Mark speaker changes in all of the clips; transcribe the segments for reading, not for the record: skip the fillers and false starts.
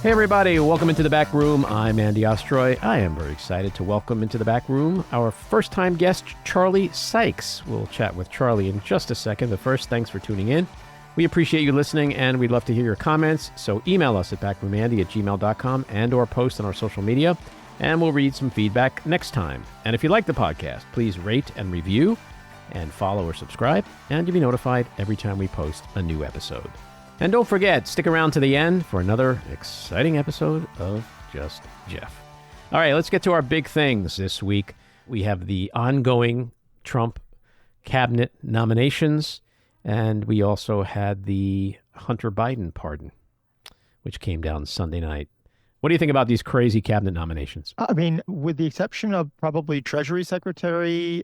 Speaker 1: Hey everybody, welcome into the back room. I'm Andy Ostroy. I am very excited to welcome into the back room our first-time guest, Charlie Sykes. We'll chat with Charlie in just a second, but first, thanks for tuning in. We appreciate you listening, and we'd love to hear your comments, so email us at backroomandy@gmail.com and or post on our social media, and we'll read some feedback next time. And if you like the podcast, please rate and review, and follow or subscribe, and you'll be notified every time we post a new episode. And don't forget, stick around to the end for another exciting episode of Just Jeff. All right, let's get to our big things this week. We have the ongoing Trump cabinet nominations, and we also had the Hunter Biden pardon, which came down Sunday night. What do you think about these crazy cabinet nominations?
Speaker 2: I mean, with the exception of probably Treasury Secretary,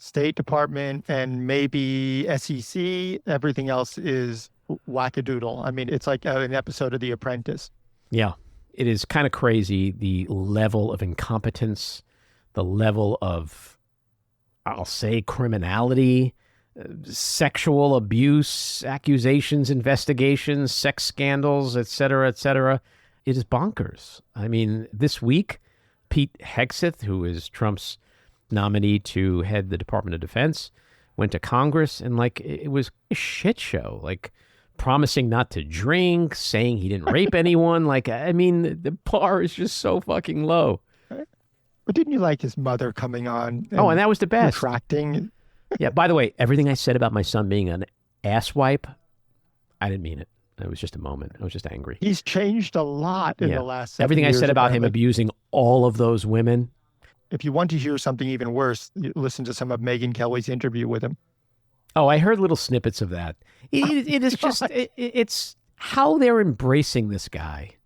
Speaker 2: State Department, and maybe SEC, everything else is wackadoodle. I mean, it's like an episode of The Apprentice.
Speaker 1: Yeah, it is kind of crazy, the level of incompetence, the level of, I'll say, criminality, sexual abuse, accusations, investigations, sex scandals, et cetera, et cetera. It is bonkers. I mean, this week, Pete Hegseth, who is Trump's nominee to head the Department of Defense, went to Congress, and it was a shit show, promising not to drink, saying he didn't rape anyone. I mean, the bar is just so fucking low.
Speaker 2: But didn't you like his mother coming on?
Speaker 1: And that was the best.
Speaker 2: Retracting.
Speaker 1: Yeah, by the way, everything I said about my son being an asswipe, I didn't mean it. It was just a moment. I was just angry.
Speaker 2: He's changed a lot in the last 7
Speaker 1: Everything
Speaker 2: years.
Speaker 1: I said about him abusing all of those women.
Speaker 2: If you want to hear something even worse, listen to some of Megyn Kelly's interview with him.
Speaker 1: Oh, I heard little snippets of that. It is just, it's how they're embracing this guy.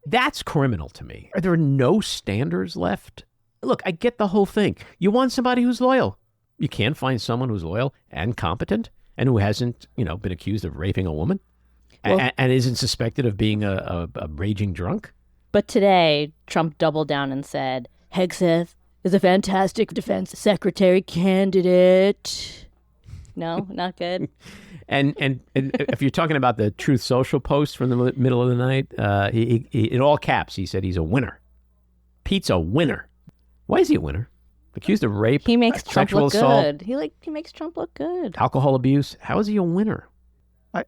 Speaker 1: That's criminal to me. Are there no standards left? Look, I get the whole thing. You want somebody who's loyal. You can't find someone who's loyal and competent and who hasn't, been accused of raping a woman and isn't suspected of being a raging drunk.
Speaker 3: But today, Trump doubled down and said, Hegseth is a fantastic defense secretary candidate. No, not good.
Speaker 1: And if you're talking about the Truth Social post from the middle of the night, he in all caps, he said he's a winner. Pete's a winner. Why is he a winner? Accused of rape,
Speaker 3: he makes Trump
Speaker 1: sexual
Speaker 3: look
Speaker 1: assault,
Speaker 3: good. He makes Trump look good.
Speaker 1: Alcohol abuse. How is he a winner?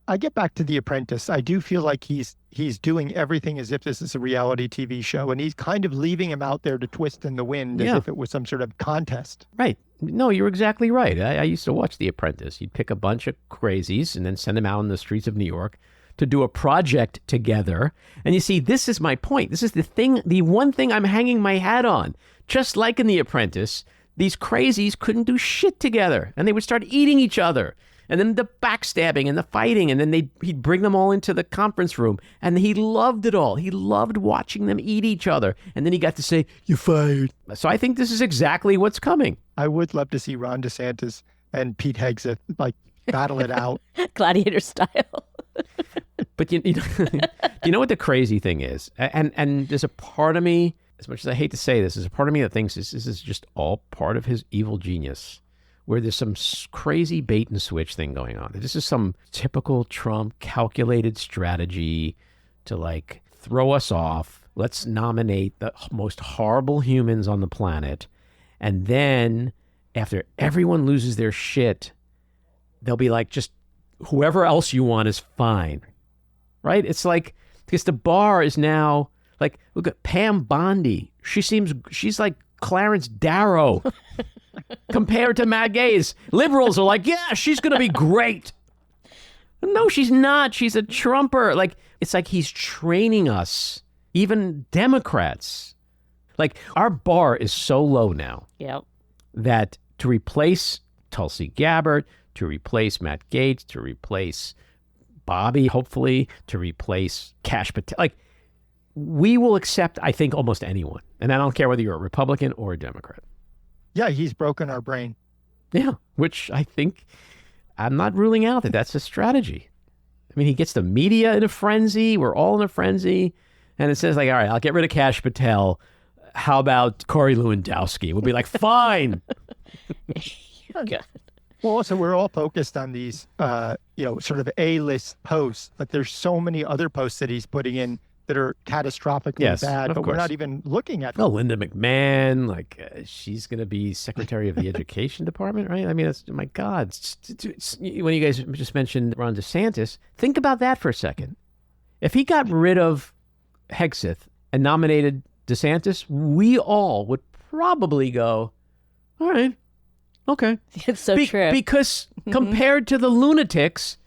Speaker 2: I get back to The Apprentice. I do feel like he's doing everything as if this is a reality TV show, and he's kind of leaving him out there to twist in the wind as if it was some sort of contest.
Speaker 1: Right. No, you're exactly right. I used to watch The Apprentice. You'd pick a bunch of crazies and then send them out in the streets of New York to do a project together. And you see, this is my point. This is the one thing I'm hanging my hat on. Just like in The Apprentice, these crazies couldn't do shit together, and they would start eating each other. And then the backstabbing and the fighting, and then he'd bring them all into the conference room, and he loved it all. He loved watching them eat each other, and then he got to say, "You're fired." So I think this is exactly what's coming.
Speaker 2: I would love to see Ron DeSantis and Pete Hegseth battle it out,
Speaker 3: gladiator style.
Speaker 1: But you know what the crazy thing is, and there's a part of me, as much as I hate to say this, there's a part of me that thinks this is just all part of his evil genius, where there's some crazy bait and switch thing going on. This is some typical Trump calculated strategy to throw us off. Let's nominate the most horrible humans on the planet. And then after everyone loses their shit, they'll be like, just whoever else you want is fine. Right? It's because the bar is now look at Pam Bondi. She's like Clarence Darrow. Compared to Matt Gaetz, liberals are like, yeah, she's going to be great. No, she's not. She's a Trumper. It's like he's training us, even Democrats. Our bar is so low now that to replace Tulsi Gabbard, to replace Matt Gaetz, to replace Bobby, hopefully, to replace Kash Patel, we will accept, I think, almost anyone. And I don't care whether you're a Republican or a Democrat.
Speaker 2: Yeah, he's broken our brain.
Speaker 1: Yeah, which I think, I'm not ruling out that that's a strategy. I mean, he gets the media in a frenzy. We're all in a frenzy. And it says all right, I'll get rid of Kash Patel. How about Corey Lewandowski? We'll be like, fine.
Speaker 3: God.
Speaker 2: Well, also, we're all focused on these, sort of A-list posts, but there's so many other posts that he's putting in that are catastrophically bad,
Speaker 1: of
Speaker 2: but we're
Speaker 1: course.
Speaker 2: not even looking at them.
Speaker 1: Oh, Linda McMahon, she's going to be Secretary of the Education Department, right? I mean, that's, my God. When you guys just mentioned Ron DeSantis, think about that for a second. If he got rid of Hegseth and nominated DeSantis, we all would probably go, all right, okay.
Speaker 3: It's so true.
Speaker 1: Because compared to the lunatics,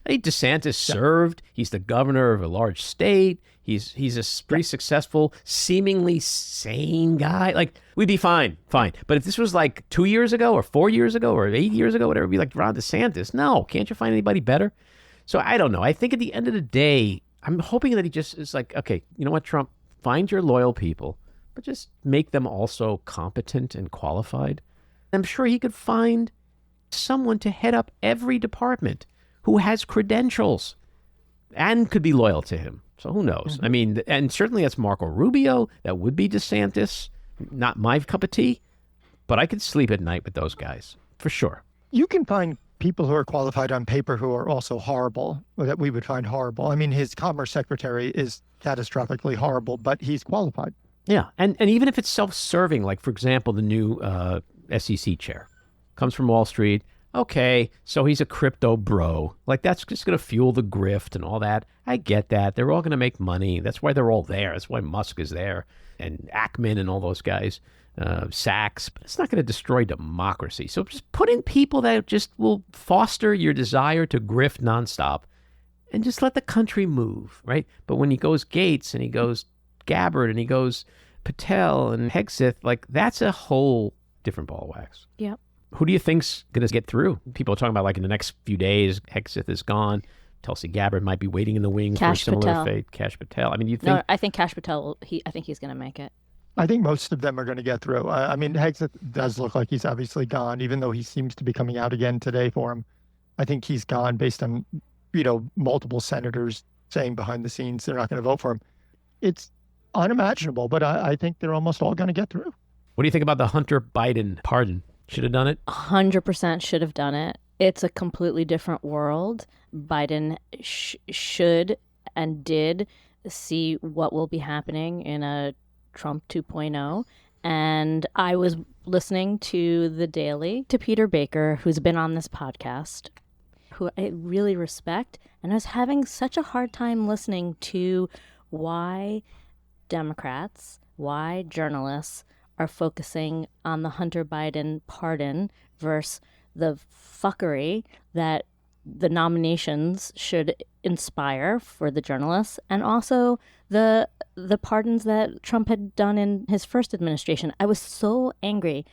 Speaker 1: hey, DeSantis served. He's the governor of a large state. He's a pretty successful, seemingly sane guy. Like, we'd be fine. But if this was like 2 years ago or 4 years ago or 8 years ago, whatever, it'd be like Ron DeSantis. No, can't you find anybody better? So I don't know. I think at the end of the day, I'm hoping that he just is like, okay, you know what, Trump, find your loyal people, but just make them also competent and qualified. I'm sure he could find someone to head up every department who has credentials and could be loyal to him. So who knows? Mm-hmm. I mean, and certainly that's Marco Rubio. That would be DeSantis. Not my cup of tea, but I could sleep at night with those guys for sure.
Speaker 2: You can find people who are qualified on paper who are also horrible, or that we would find horrible. I mean, his Commerce Secretary is catastrophically horrible, but he's qualified.
Speaker 1: Yeah, and even if it's self-serving, like, for example, the new SEC chair comes from Wall Street. Okay, so he's a crypto bro. Like, that's just going to fuel the grift and all that. I get that. They're all going to make money. That's why they're all there. That's why Musk is there and Ackman and all those guys, Sykes. But it's not going to destroy democracy. So just put in people that just will foster your desire to grift nonstop and just let the country move, right? But when he goes Gates and he goes Gabbard and he goes Patel and Hegseth, like, that's a whole different ball of wax.
Speaker 3: Yep.
Speaker 1: Who do you think's going to get through? People are talking about, like, in the next few days, Hegseth is gone. Tulsi Gabbard might be waiting in the wings for a similar fate. Kash Patel. I mean, you think?
Speaker 3: No, I think Kash Patel. I think he's going to make it.
Speaker 2: I think most of them are going to get through. I mean, Hegseth does look like he's obviously gone, even though he seems to be coming out again today for him. I think he's gone based on, multiple senators saying behind the scenes they're not going to vote for him. It's unimaginable, but I think they're almost all going to get through.
Speaker 1: What do you think about the Hunter Biden pardon? Should have done it?
Speaker 3: 100% should have done it. It's a completely different world. Biden should and did see what will be happening in a Trump 2.0. And I was listening to The Daily, to Peter Baker, who's been on this podcast, who I really respect. And I was having such a hard time listening to why Democrats, why journalists are focusing on the Hunter Biden pardon versus the fuckery that the nominations should inspire for the journalists, and also the pardons that Trump had done in his first administration. I was so angry.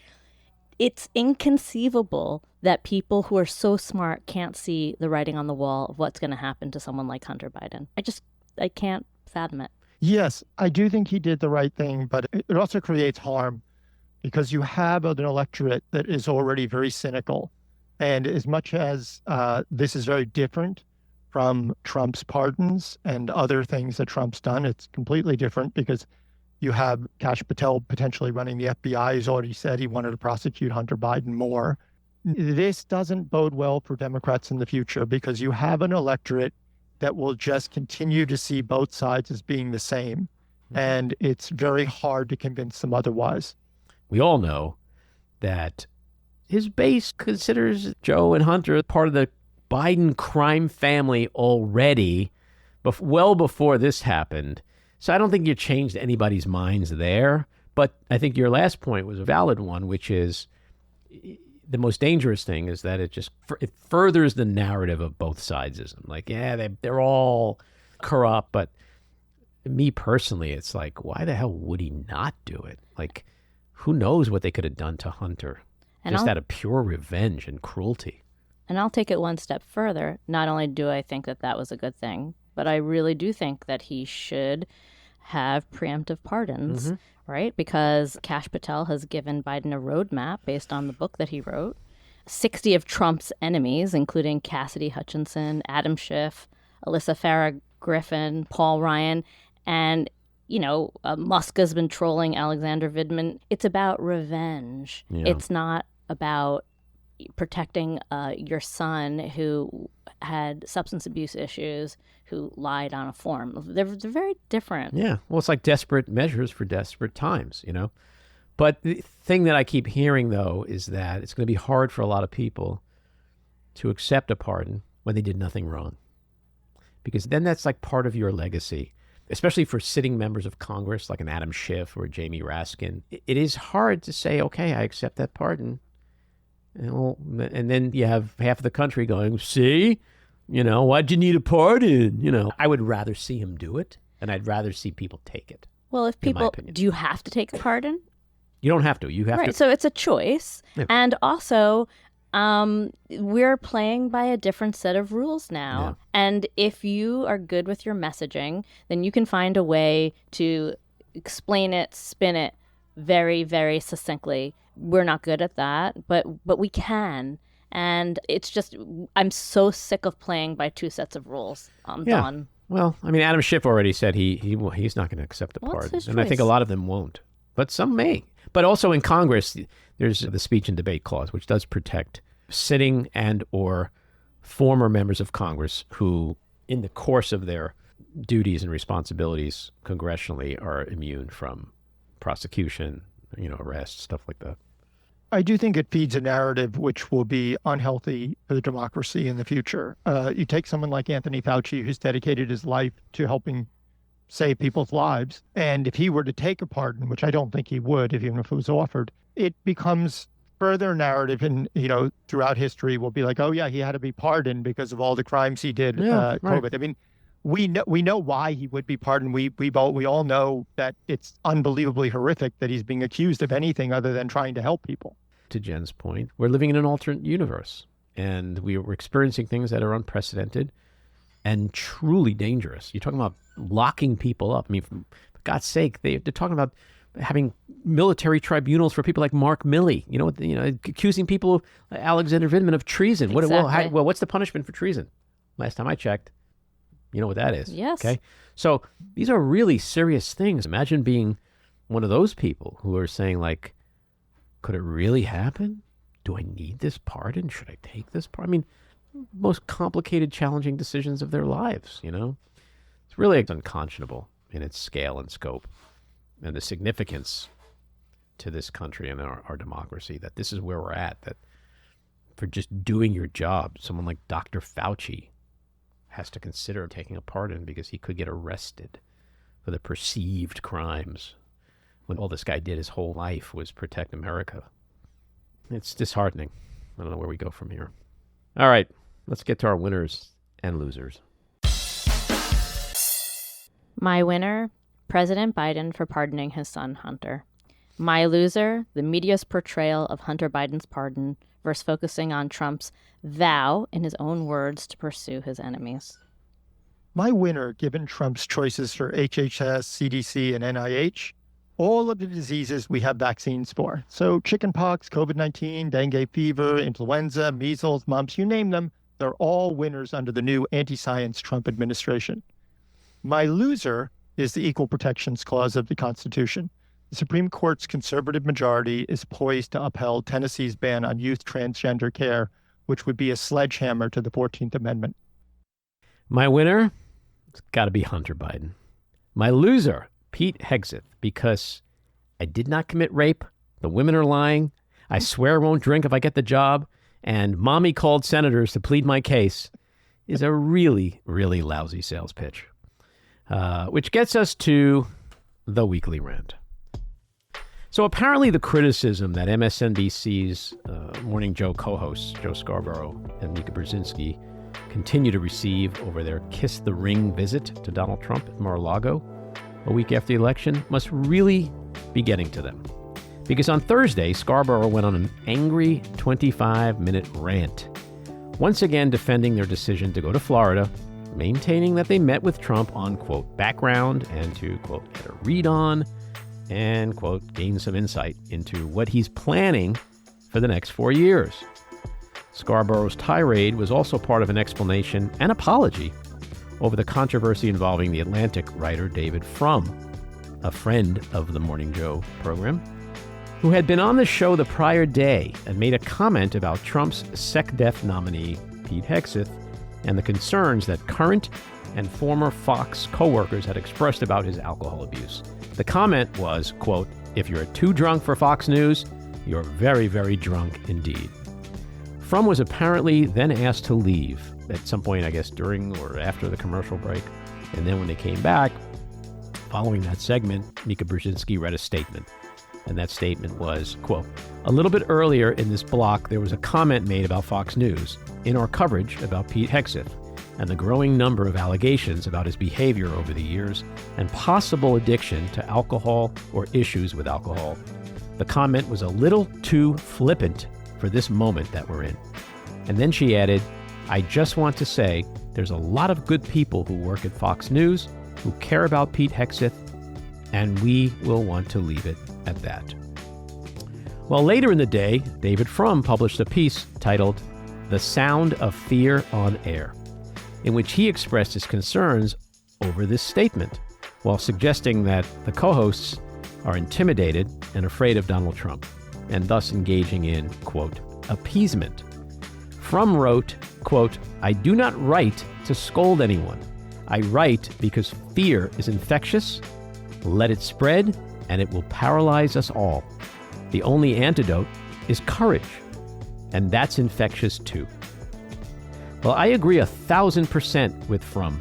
Speaker 3: It's inconceivable that people who are so smart can't see the writing on the wall of what's going to happen to someone like Hunter Biden. I can't fathom it.
Speaker 2: Yes, I do think he did the right thing, but it also creates harm because you have an electorate that is already very cynical. And as much as this is very different from Trump's pardons and other things that Trump's done, it's completely different because you have Kash Patel potentially running the FBI. He's already said he wanted to prosecute Hunter Biden more. This doesn't bode well for Democrats in the future because you have an electorate that will just continue to see both sides as being the same. And it's very hard to convince them otherwise.
Speaker 1: We all know that his base considers Joe and Hunter part of the Biden crime family already, well before this happened. So I don't think you changed anybody's minds there. But I think your last point was a valid one, which is the most dangerous thing is that it furthers the narrative of both sidesism. Like, yeah, they're all corrupt, but me personally, it's like, why the hell would he not do it? Like, who knows what they could have done to Hunter? Just out of pure revenge and cruelty.
Speaker 3: And I'll take it one step further. Not only do I think that that was a good thing, but I really do think that he should have preemptive pardons, right? Because Kash Patel has given Biden a roadmap based on the book that he wrote. 60 of Trump's enemies, including Cassidy Hutchinson, Adam Schiff, Alyssa Farah Griffin, Paul Ryan, and Musk has been trolling Alexander Vidman. It's about revenge. Yeah. It's not about protecting your son who had substance abuse issues, who lied on a form. They're very different.
Speaker 1: Yeah. Well, it's like desperate measures for desperate times, you know. But the thing that I keep hearing, though, is that it's going to be hard for a lot of people to accept a pardon when they did nothing wrong. Because then that's like part of your legacy, especially for sitting members of Congress like an Adam Schiff or Jamie Raskin. It is hard to say, okay, I accept that pardon. And then you have half of the country going, see, you know, why'd you need a pardon? You know, I would rather see him do it, and I'd rather see people take it.
Speaker 3: Well, if people, do you have to take a pardon?
Speaker 1: You don't have to. You have to.
Speaker 3: Right. So it's a choice.
Speaker 1: Yeah.
Speaker 3: And also, we're playing by a different set of rules now.
Speaker 1: Yeah.
Speaker 3: And if you are good with your messaging, then you can find a way to explain it, spin it very, very succinctly. We're not good at that, but we can. And it's just, I'm so sick of playing by two sets of rules. I'm done.
Speaker 1: Well, I mean, Adam Schiff already said he's not going to accept the pardon. And I think a lot of them won't. But some may. But also in Congress, there's the speech and debate clause, which does protect sitting and or former members of Congress who, in the course of their duties and responsibilities congressionally, are immune from prosecution, you know, arrest, stuff like that.
Speaker 2: I do think it feeds a narrative which will be unhealthy for the democracy in the future. You take someone like Anthony Fauci, who's dedicated his life to helping save people's lives, and if he were to take a pardon, which I don't think he would, even if it was offered, it becomes further narrative, and you know, throughout history, will be like, oh yeah, he had to be pardoned because of all the crimes he did.
Speaker 1: Right.
Speaker 2: COVID. I mean, we know why he would be pardoned. We all know that it's unbelievably horrific that he's being accused of anything other than trying to help people.
Speaker 1: To Jen's point, we're living in an alternate universe, and we're experiencing things that are unprecedented and truly dangerous. You're talking about locking people up. I mean, for God's sake, they're talking about having military tribunals for people like Mark Milley. You know, accusing people, Alexander Vindman, of treason.
Speaker 3: Exactly.
Speaker 1: What's the punishment for treason? Last time I checked, you know what that is.
Speaker 3: Yes.
Speaker 1: Okay. So these are really serious things. Imagine being one of those people who are saying, like, could it really happen? Do I need this pardon? Should I take this pardon? I mean, most complicated, challenging decisions of their lives, you know? It's really unconscionable in its scale and scope and the significance to this country and our democracy, that this is where we're at, that for just doing your job, someone like Dr. Fauci has to consider taking a pardon because he could get arrested for the perceived crimes when all this guy did his whole life was protect America. It's disheartening. I don't know where we go from here. All right, let's get to our winners and losers.
Speaker 3: My winner, President Biden for pardoning his son, Hunter. My loser, the media's portrayal of Hunter Biden's pardon versus focusing on Trump's vow, in his own words, to pursue his enemies.
Speaker 2: My winner, given Trump's choices for HHS, CDC, and NIH, all of the diseases we have vaccines for. So chickenpox, COVID-19, dengue fever, influenza, measles, mumps, you name them, they're all winners under the new anti-science Trump administration. My loser is the Equal Protections Clause of the Constitution. The Supreme Court's conservative majority is poised to uphold Tennessee's ban on youth transgender care, which would be a sledgehammer to the 14th Amendment.
Speaker 1: My winner, it's got to be Hunter Biden. My loser, Pete Hegseth, because I did not commit rape, the women are lying, I swear I won't drink if I get the job, and mommy called senators to plead my case, is a really, really lousy sales pitch. Which gets us to the weekly rant. So apparently the criticism that MSNBC's Morning Joe co-hosts, Joe Scarborough and Mika Brzezinski, continue to receive over their kiss the ring visit to Donald Trump at Mar-a-Lago a week after the election must really be getting to them. Because on Thursday, Scarborough went on an angry 25-minute rant, once again defending their decision to go to Florida, maintaining that they met with Trump on, quote, background and to, quote, get a read on and, quote, gain some insight into what he's planning for the next 4 years. Scarborough's tirade was also part of an explanation and apology over the controversy involving the Atlantic writer David Frum, a friend of the Morning Joe program, who had been on the show the prior day and made a comment about Trump's SecDef nominee, Pete Hegseth, and the concerns that current and former Fox co-workers had expressed about his alcohol abuse. The comment was, quote, "If you're too drunk for Fox News, you're very, very drunk indeed." Frum was apparently then asked to leave at some point, I guess, during or after the commercial break. And then when they came back, following that segment, Mika Brzezinski read a statement. And that statement was, quote, "A little bit earlier in this block, there was a comment made about Fox News in our coverage about Pete Hegseth and the growing number of allegations about his behavior over the years and possible addiction to alcohol or issues with alcohol. The comment was a little too flippant for this moment that we're in." And then she added, "I just want to say there's a lot of good people who work at Fox News who care about Pete Hegseth, and we will want to leave it at that." Well, later in the day, David Frum published a piece titled "The Sound of Fear on Air," in which he expressed his concerns over this statement, while suggesting that the co-hosts are intimidated and afraid of Donald Trump, and thus engaging in, quote, appeasement. Frum wrote, quote, "I do not write to scold anyone. I write because fear is infectious. Let it spread, and it will paralyze us all. The only antidote is courage, and that's infectious too." Well, I agree 1,000% with Frum.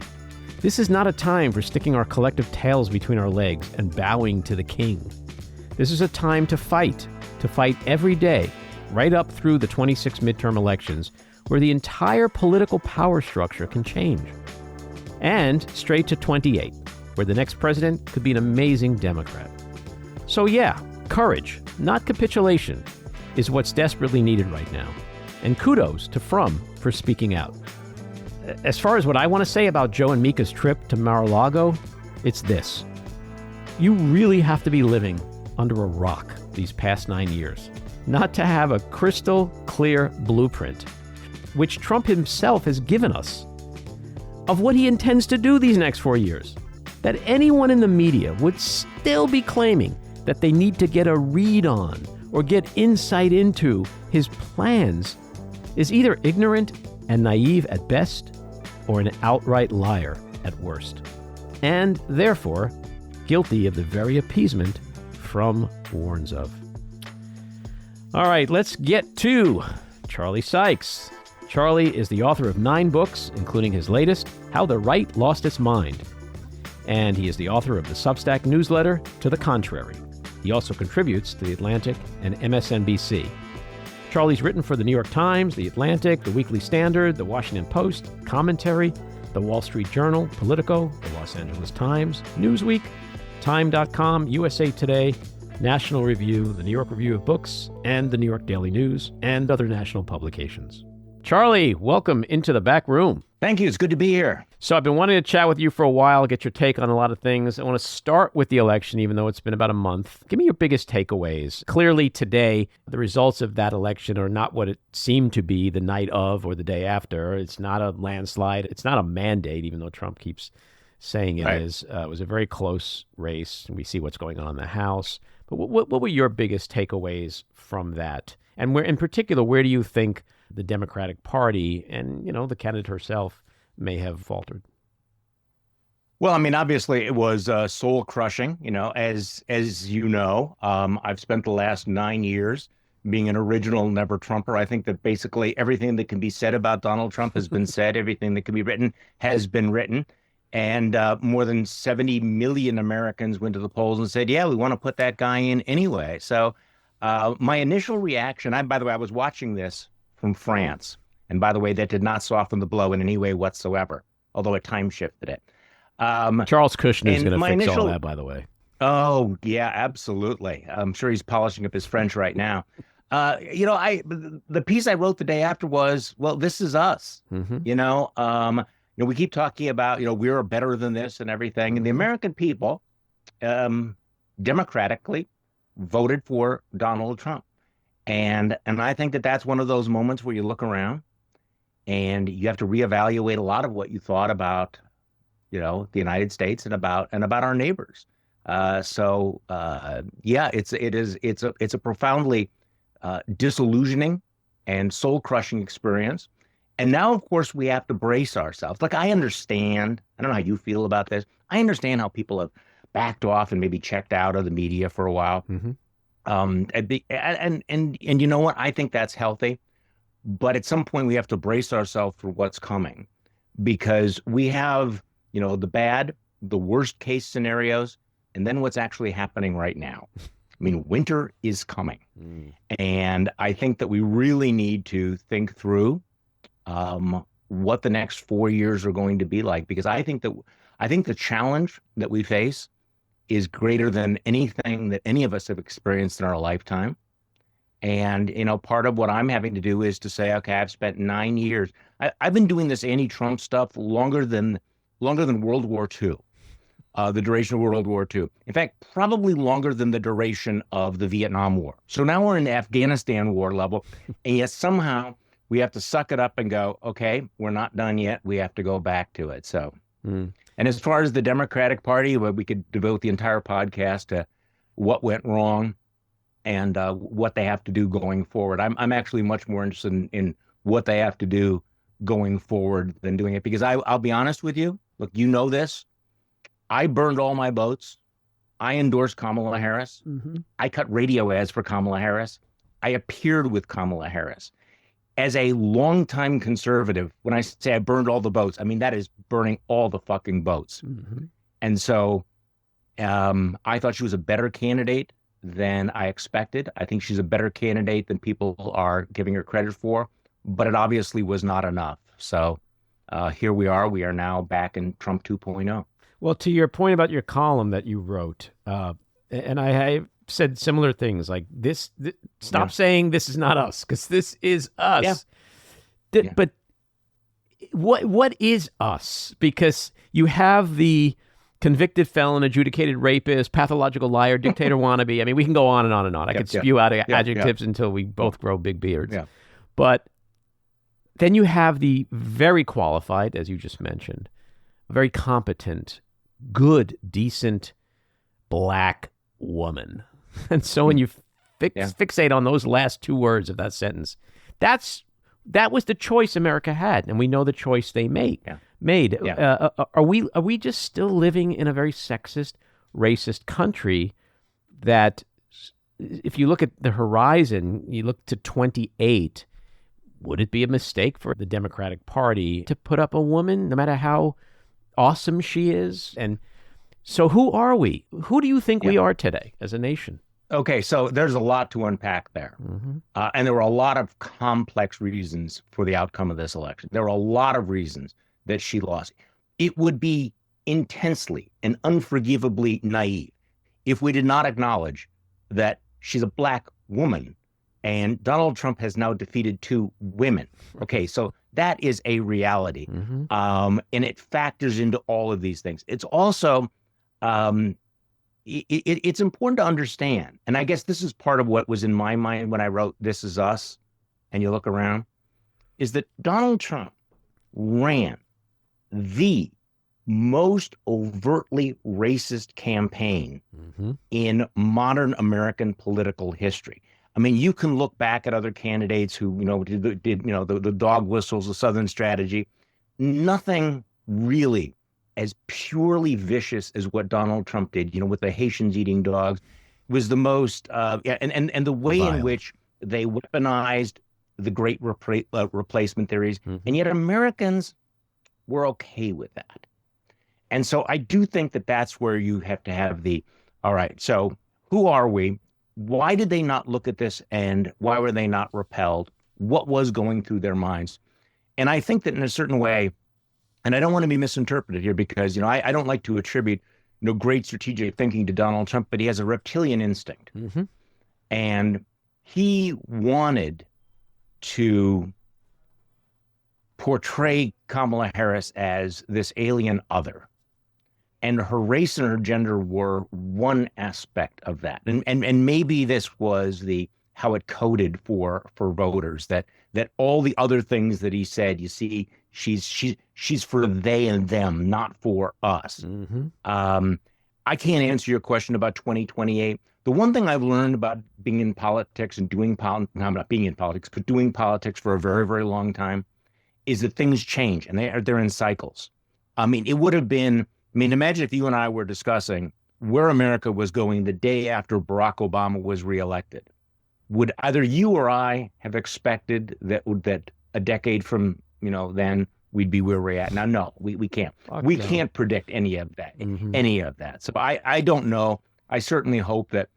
Speaker 1: This is not a time for sticking our collective tails between our legs and bowing to the king. This is a time to fight every day, right up through the 26 midterm elections, where the entire political power structure can change. And straight to 28, where the next president could be an amazing Democrat. So yeah, courage, not capitulation, is what's desperately needed right now. And kudos to Frum for speaking out. As far as what I want to say about Joe and Mika's trip to Mar-a-Lago, it's this. You really have to be living under a rock these past 9 years not to have a crystal clear blueprint, which Trump himself has given us, of what he intends to do these next 4 years. That anyone in the media would still be claiming that they need to get a read on or get insight into his plans is either ignorant and naive at best or an outright liar at worst, and therefore guilty of the very appeasement Frum warns of. All right, let's get to Charlie Sykes. Charlie is the author of 9 books, including his latest, How the Right Lost Its Mind. And he is the author of the Substack newsletter, To the Contrary. He also contributes to the Atlantic and MSNBC. Charlie's written for the New York Times, the Atlantic, the Weekly Standard, the Washington Post, Commentary, the Wall Street Journal, Politico, the Los Angeles Times, Newsweek, Time.com, USA Today, National Review, the New York Review of Books, and the New York Daily News, and other national publications. Charlie, welcome into the back room.
Speaker 4: Thank you. It's good to be here.
Speaker 1: So I've been wanting to chat with you for a while, get your take on a lot of things. I want to start with the election, even though it's been about a month. Give me your biggest takeaways. Clearly today, the results of that election are not what it seemed to be the night of or the day after. It's not a landslide. It's not a mandate, even though Trump keeps saying it is. It was a very close race. We see what's going on in the House. But what were your biggest takeaways from that? And where, in particular, where do you think the Democratic Party and, the candidate herself may have faltered?
Speaker 4: Well, I mean, obviously it was soul crushing, as you know. I've spent the last 9 years being an original never Trumper. I think that basically everything that can be said about Donald Trump has been said. Everything that can be written has been written. And more than 70 million Americans went to the polls and said, yeah, we want to put that guy in anyway. So my initial reaction, by the way, I was watching this from France. And by the way, that did not soften the blow in any way whatsoever, although it time shifted it.
Speaker 1: Charles Kushner is going to fix all that, by the way.
Speaker 4: Oh, yeah, absolutely. I'm sure he's polishing up his French right now. The piece I wrote the day after was, well, this is us. Mm-hmm. We keep talking about, we're better than this and everything. And the American people democratically voted for Donald Trump. And I think that that's one of those moments where you look around and you have to reevaluate a lot of what you thought about, the United States and about our neighbors. Yeah, it's a profoundly disillusioning and soul crushing experience. And now, of course, we have to brace ourselves. Like, I understand. I don't know how you feel about this. I understand how people have backed off and maybe checked out of the media for a while.
Speaker 1: Mm-hmm.
Speaker 4: And you know what? I think that's healthy. But at some point, we have to brace ourselves for what's coming, because we have, the worst case scenarios, and then what's actually happening right now. I mean, winter is coming. And I think that we really need to think through what the next 4 years are going to be like, because I think the challenge that we face is greater than anything that any of us have experienced in our lifetime. And, part of what I'm having to do is to say, okay, I've spent 9 years. I've been doing this anti-Trump stuff longer than World War II, the duration of World War II. In fact, probably longer than the duration of the Vietnam War. So now we're in the Afghanistan war level, and yet somehow we have to suck it up and go, okay, we're not done yet. We have to go back to it. So, And as far as the Democratic Party, well, we could devote the entire podcast to what went wrong and what they have to do going forward. I'm actually much more interested in what they have to do going forward than doing it, because I'll be honest with you. Look, you know this. I burned all my boats. I endorsed Kamala Harris.
Speaker 1: Mm-hmm.
Speaker 4: I cut radio ads for Kamala Harris. I appeared with Kamala Harris. As a longtime conservative, when I say I burned all the boats, I mean that is burning all the fucking boats.
Speaker 1: Mm-hmm.
Speaker 4: And so I thought she was a better candidate than I expected. I think she's a better candidate than people are giving her credit for, but it obviously was not enough. So here we are. We are now back in Trump 2.0.
Speaker 1: Well, to your point about your column that you wrote, and I said similar things like this stop saying this is not us, because this is us. But what is us? Because you have the convicted felon, adjudicated rapist, pathological liar, dictator wannabe. I mean, we can go on and on and on. I could spew out adjectives until we both grow big beards.
Speaker 4: Yeah.
Speaker 1: But then you have the very qualified, as you just mentioned, very competent, good, decent, black woman. And so when you fixate on those last two words of that sentence, that was the choice America had, and we know the choice they made.
Speaker 4: Yeah.
Speaker 1: Are we just still living in a very sexist, racist country that, if you look at the horizon, you look to 28, would it be a mistake for the Democratic Party to put up a woman, no matter how awesome she is? And so who are we? Who do you think we are today as a nation?
Speaker 4: Okay, so there's a lot to unpack there.
Speaker 1: Mm-hmm.
Speaker 4: And there were a lot of complex reasons for the outcome of this election. There were a lot of reasons that she lost. It would be intensely and unforgivably naive if we did not acknowledge that she's a black woman and Donald Trump has now defeated 2 women. Okay, so that is a reality.
Speaker 1: Mm-hmm.
Speaker 4: And it factors into all of these things. It's also, it's important to understand, and I guess this is part of what was in my mind when I wrote This Is Us, and you look around, is that Donald Trump ran the most overtly racist campaign in modern American political history. I mean, you can look back at other candidates who, did the dog whistles, the Southern strategy. Nothing really as purely vicious as what Donald Trump did, with the Haitians eating dogs, was the most, and the way
Speaker 1: violent
Speaker 4: in which they weaponized the great replacement theories. And yet Americans were okay with that. And so I do think that that's where you have to have all right, so who are we? Why did they not look at this, and why were they not repelled? What was going through their minds? And I think that in a certain way, and I don't want to be misinterpreted here, because, I don't like to attribute, great strategic thinking to Donald Trump, but he has a reptilian instinct.
Speaker 1: Mm-hmm.
Speaker 4: And he wanted to portray Kamala Harris as this alien other. And her race and her gender were one aspect of that. And maybe this was how it coded for voters, that all the other things that he said, you see, she's for they and them, not for us.
Speaker 1: Mm-hmm.
Speaker 4: I can't answer your question about 2028. The one thing I've learned about being in politics and doing politics, I'm not being in politics, but doing politics for a very, very long time, is that things change and they're in cycles. I mean, it would have been, I mean, imagine if you and I were discussing where America was going the day after Barack Obama was reelected. Would either you or I have expected that a decade from, then we'd be where we're at? Now, no, we can't. We can't predict any of that, So I don't know. I certainly hope that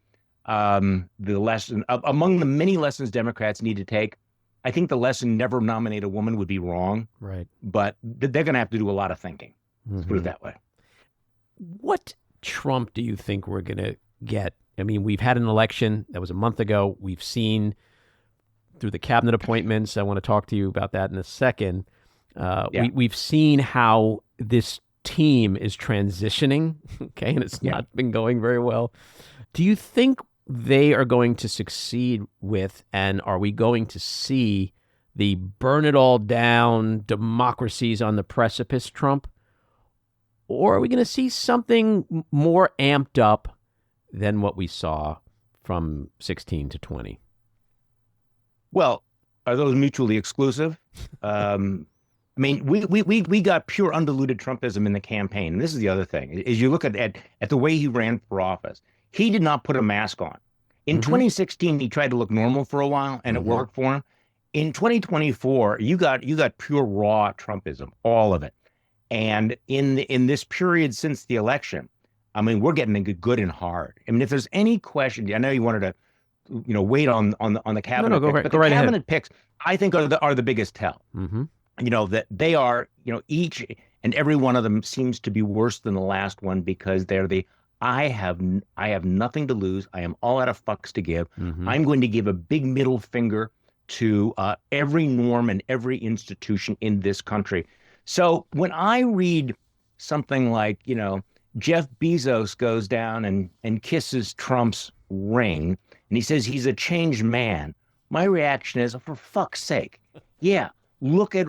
Speaker 4: the lesson, among the many lessons Democrats need to take, I think the lesson never nominate a woman would be wrong.
Speaker 1: Right.
Speaker 4: But they're going to have to do a lot of thinking. Let's put it that way.
Speaker 1: What Trump do you think we're going to get? I mean, we've had an election that was a month ago. We've seen through the cabinet appointments. I want to talk to you about that in a second. We've seen how this team is transitioning, okay, and it's not been going very well. Do you think they are going to succeed with, and are we going to see the burn it all down, democracy's on the precipice Trump? Or are we going to see something more amped up than what we saw from 16 to 20?
Speaker 4: Well, are those mutually exclusive? I mean, we got pure undiluted Trumpism in the campaign. And this is the other thing. As you look at the way he ran for office, he did not put a mask on. In 2016, he tried to look normal for a while, and it worked for him. In 2024, you got pure raw Trumpism, all of it. And in this period since the election, I mean, we're getting it good and hard. I mean, if there's any question, I know you wanted to, wait on the cabinet.
Speaker 1: No, go
Speaker 4: picks,
Speaker 1: right,
Speaker 4: but
Speaker 1: go
Speaker 4: the
Speaker 1: right ahead.
Speaker 4: cabinet picks, I think, are the biggest tell. That they are, each and every one of them seems to be worse than the last one because they're I have nothing to lose. I am all out of fucks to give. I'm going to give a big middle finger to every norm and every institution in this country. So when I read something like, Jeff Bezos goes down and kisses Trump's ring, and he says he's a changed man, my reaction is, for fuck's sake, look at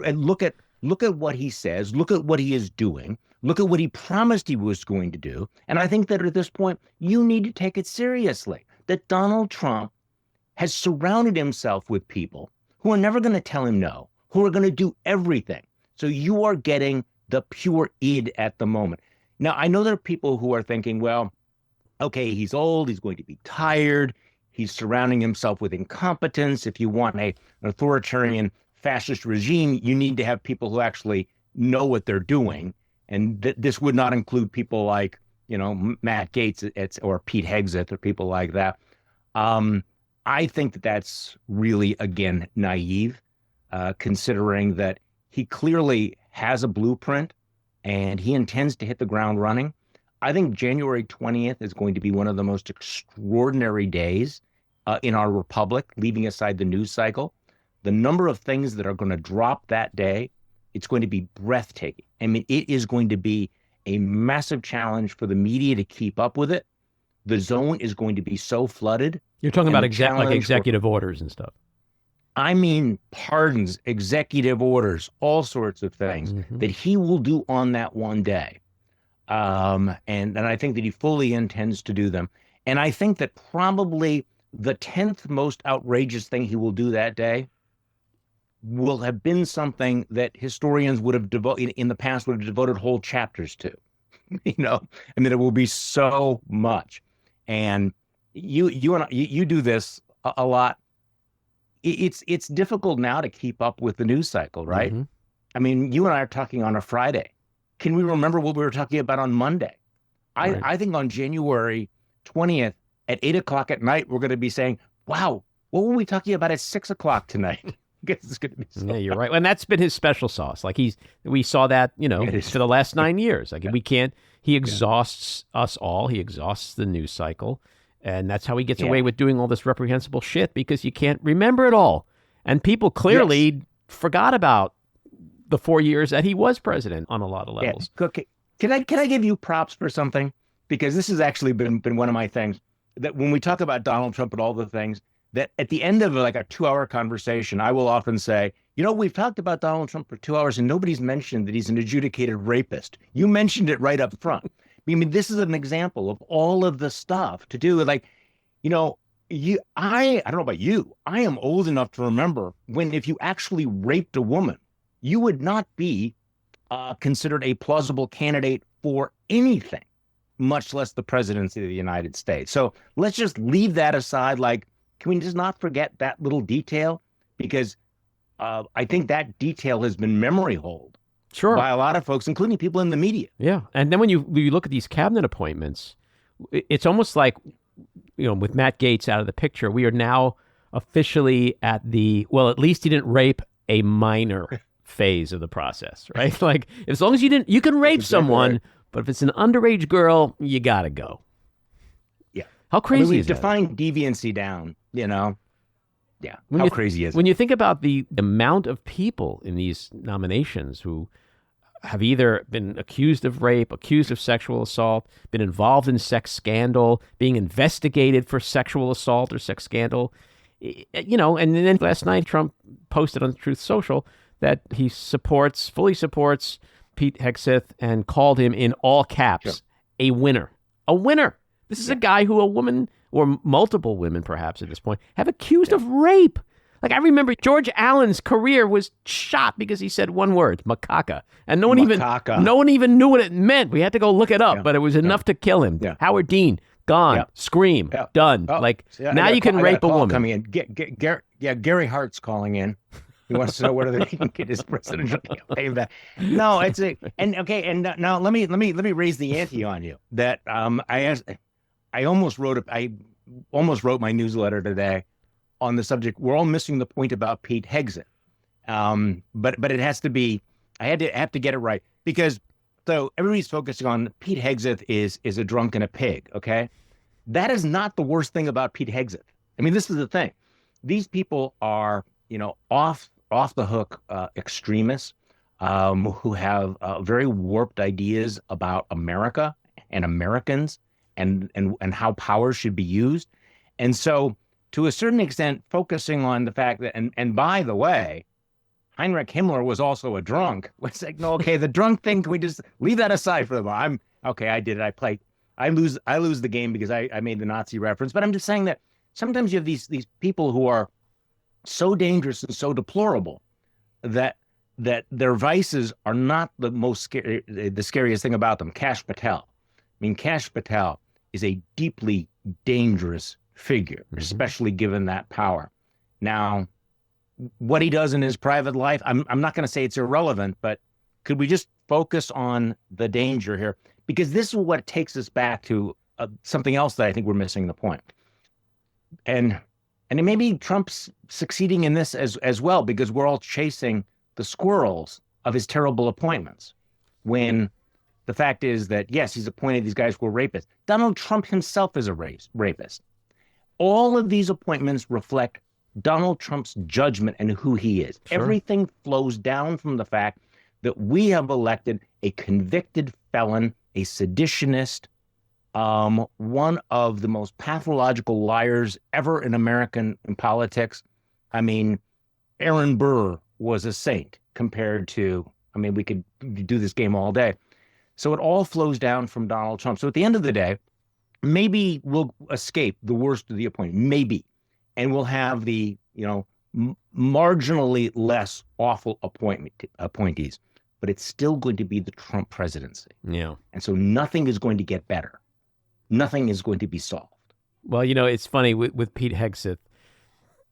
Speaker 4: what he says, look at what he is doing, look at what he promised he was going to do. And I think that at this point, you need to take it seriously, that Donald Trump has surrounded himself with people who are never going to tell him no, who are going to do everything. So you are getting the pure id at the moment. Now, I know there are people who are thinking, well, okay, he's old, he's going to be tired, he's surrounding himself with incompetence. If you want an authoritarian fascist regime, you need to have people who actually know what they're doing. And this would not include people like, Matt Gaetz or Pete Hegseth or people like that. I think that that's really, again, naive, considering that he clearly has a blueprint and he intends to hit the ground running. I think January 20th is going to be one of the most extraordinary days in our republic, leaving aside the news cycle. The number of things that are going to drop that day, it's going to be breathtaking. I mean, it is going to be a massive challenge for the media to keep up with it. The zone is going to be so flooded.
Speaker 1: You're talking about executive orders and stuff.
Speaker 4: I mean, pardons, executive orders, all sorts of things that he will do on that one day. And I think that he fully intends to do them. And I think that probably the 10th most outrageous thing he will do that day will have been something that historians would have devoted in the past, would have devoted whole chapters to, I mean, it will be so much. And you do this a lot. It's difficult now to keep up with the news cycle, right? I mean, you and I are talking on a Friday. Can we remember what we were talking about on Monday? I think on January 20th at 8 o'clock at night, we're going to be saying, wow, what were we talking about at 6 o'clock tonight? I guess it's going to be so
Speaker 1: Yeah, you're right. And that's been his special sauce. Like we saw that, for the last 9 years. Like he exhausts us all. He exhausts the news cycle. And that's how he gets away with doing all this reprehensible shit, because you can't remember it all. And people clearly forgot about the 4 years that he was president on a lot of levels.
Speaker 4: Can I give you props for something? Because this has actually been one of my things, that when we talk about Donald Trump and all the things, that at the end of like a 2-hour conversation, I will often say, we've talked about Donald Trump for 2 hours and nobody's mentioned that he's an adjudicated rapist. You mentioned it right up front. I mean, this is an example of all of the stuff to do with, like, you know, I don't know about you. I am old enough to remember when, if you actually raped a woman, you would not be considered a plausible candidate for anything, much less the presidency of the United States. So let's just leave that aside. Like, can we just not forget that little detail? Because I think that detail has been memory holed by a lot of folks, including people in the media.
Speaker 1: Yeah. And then when you look at these cabinet appointments, it's almost like, you know, with Matt Gaetz out of the picture, we are now officially at at least he didn't rape a minor phase of the process, right? Like, as long as you can rape someone, right. But if it's an underage girl, you got to go.
Speaker 4: Yeah.
Speaker 1: How crazy is that?
Speaker 4: We've defined deviancy down, you know? Yeah. How crazy is it?
Speaker 1: When you think about the amount of people in these nominations who have either been accused of rape, accused of sexual assault, been involved in sex scandal, being investigated for sexual assault or sex scandal, you know, and then last night Trump posted on Truth Social that he fully supports Pete Hegseth and called him in all caps a winner. A winner. This is a guy who a woman, or multiple women perhaps at this point, have accused of rape. Like, I remember George Allen's career was shot because he said one word, macaca. And no one even knew what it meant. We had to go look it up, but it was enough to kill him. Yeah. Howard Dean, gone, scream, done. Now you can rape a woman.
Speaker 4: Coming in. Gary Hart's calling in. He wants to know whether they can get his presidential campaign back. No, now let me raise the ante on you. That I almost wrote my newsletter today on the subject. We're all missing the point about Pete Hegseth. But it has to be, I have to get it right, because so everybody's focusing on Pete Hegseth is a drunk and a pig. Okay. That is not the worst thing about Pete Hegseth. I mean, this is the thing. These people are, you know, off the hook extremists who have very warped ideas about America and Americans and how power should be used. And so, to a certain extent, focusing on the fact that, and by the way, Heinrich Himmler was also a drunk. It's like, no, okay, the drunk thing, can we just leave that aside for the moment? I did it. I lose the game because I made the Nazi reference. But I'm just saying that sometimes you have these people who are so dangerous and so deplorable that their vices are not the most scary, the scariest thing about them. Kash Patel. I mean, Kash Patel is a deeply dangerous figure, especially given that power. Now, what he does in his private life, I'm not going to say it's irrelevant, but could we just focus on the danger here? Because this is what takes us back to something else that I think we're missing the point. And maybe Trump's succeeding in this as well, because we're all chasing the squirrels of his terrible appointments. When the fact is that, yes, he's appointed these guys who are rapists. Donald Trump himself is a rapist. All of these appointments reflect Donald Trump's judgment and who he is. Sure. Everything flows down from the fact that we have elected a convicted felon, a seditionist, one of the most pathological liars ever in American politics. I mean, Aaron Burr was a saint compared to, I mean, we could do this game all day. So it all flows down from Donald Trump. So at the end of the day, maybe we'll escape the worst of the appointment, maybe, and we'll have the, you know, marginally less awful appointees, but it's still going to be the Trump presidency.
Speaker 1: Yeah.
Speaker 4: And so nothing is going to get better. Nothing is going to be solved.
Speaker 1: Well, you know, it's funny with Pete Hegseth.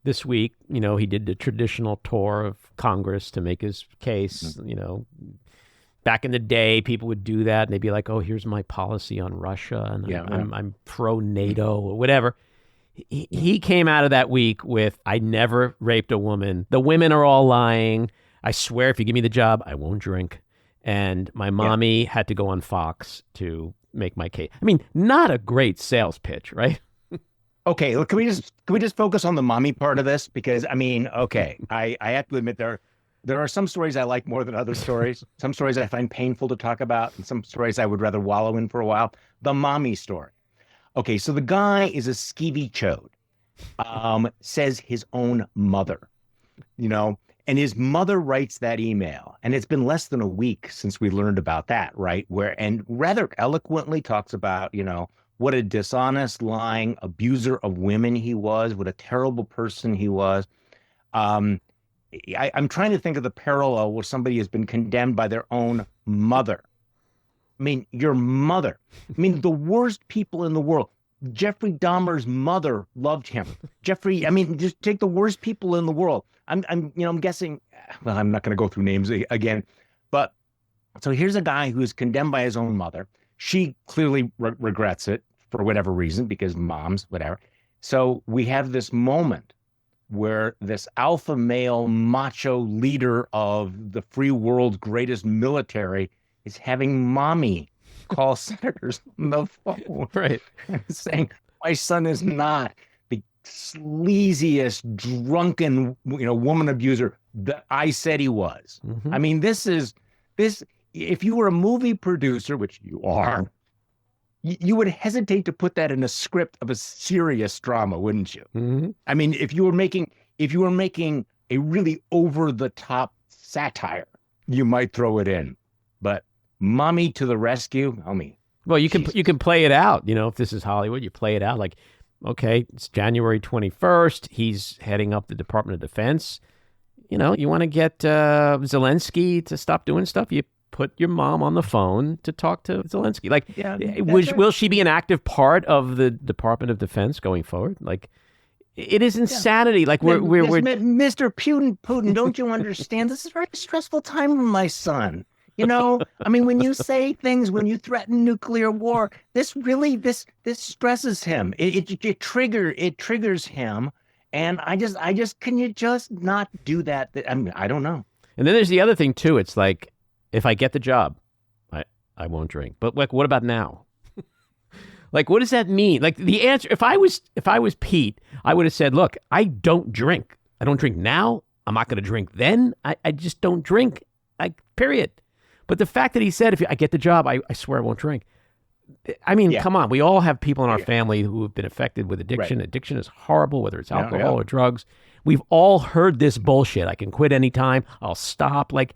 Speaker 1: This week, you know, he did the traditional tour of Congress to make his case. You know, back in the day, people would do that and they'd be like, "Oh, here's my policy on Russia, and I'm pro NATO or whatever." He came out of that week with, "I never raped a woman. The women are all lying. I swear, if you give me the job, I won't drink." And my mommy had to go on Fox to make my case. I mean, not a great sales pitch, right?
Speaker 4: Okay, look, can we just focus on the mommy part of this? Because I mean, okay, I have to admit there are some stories I like more than other stories. Some stories I find painful to talk about, and some stories I would rather wallow in for a while. The mommy story. Okay, so the guy is a skeevy chode, says his own mother, you know, And his mother writes that email, and it's been less than a week since we learned about that, right? And rather eloquently talks about, what a dishonest, lying abuser of women he was, what a terrible person he was. I'm trying to think of the parallel where somebody has been condemned by their own mother. I mean, your mother. I mean, the worst people in the world. Jeffrey Dahmer's mother loved him. Just take the worst people in the world. I'm guessing, well, I'm not going to go through names again, but so here's a guy who is condemned by his own mother. She clearly regrets it for whatever reason, because moms, whatever. So we have this moment where this alpha male macho leader of the free world's greatest military is having mommy call senators on the phone,
Speaker 1: Right,
Speaker 4: saying, my son is not the sleaziest, drunken, woman abuser that I said he was.
Speaker 1: Mm-hmm.
Speaker 4: I mean, this, if you were a movie producer, which you are, you would hesitate to put that in a script of a serious drama, wouldn't you?
Speaker 1: Mm-hmm.
Speaker 4: I mean, if you were making a really over the top satire, you might throw it in, but mommy to the rescue. I mean,
Speaker 1: well, you can play it out. If this is Hollywood, you play it out like, okay, it's January 21st. He's heading up the Department of Defense. You want to get Zelensky to stop doing stuff. You put your mom on the phone to talk to Zelensky. Like, will she be an active part of the Department of Defense going forward? Like, it is insanity. Yeah. Like we're
Speaker 4: Mr. Putin, don't you understand? This is a very stressful time for my son. I mean, when you say things, when you threaten nuclear war, this stresses him. It triggers him. And I just, can you just not do that? I mean, I don't know.
Speaker 1: And then there's the other thing too. It's like, if I get the job, I won't drink. But like, what about now? Like, what does that mean? Like, the answer, if I was Pete, I would have said, look, I don't drink. I don't drink now. I'm not going to drink then. I just don't drink. Like, period. But the fact that he said, if I get the job, I swear I won't drink. I mean, come on. We all have people in our family who have been affected with addiction. Right. Addiction is horrible, whether it's alcohol or drugs. We've all heard this bullshit. I can quit anytime. I'll stop. Like,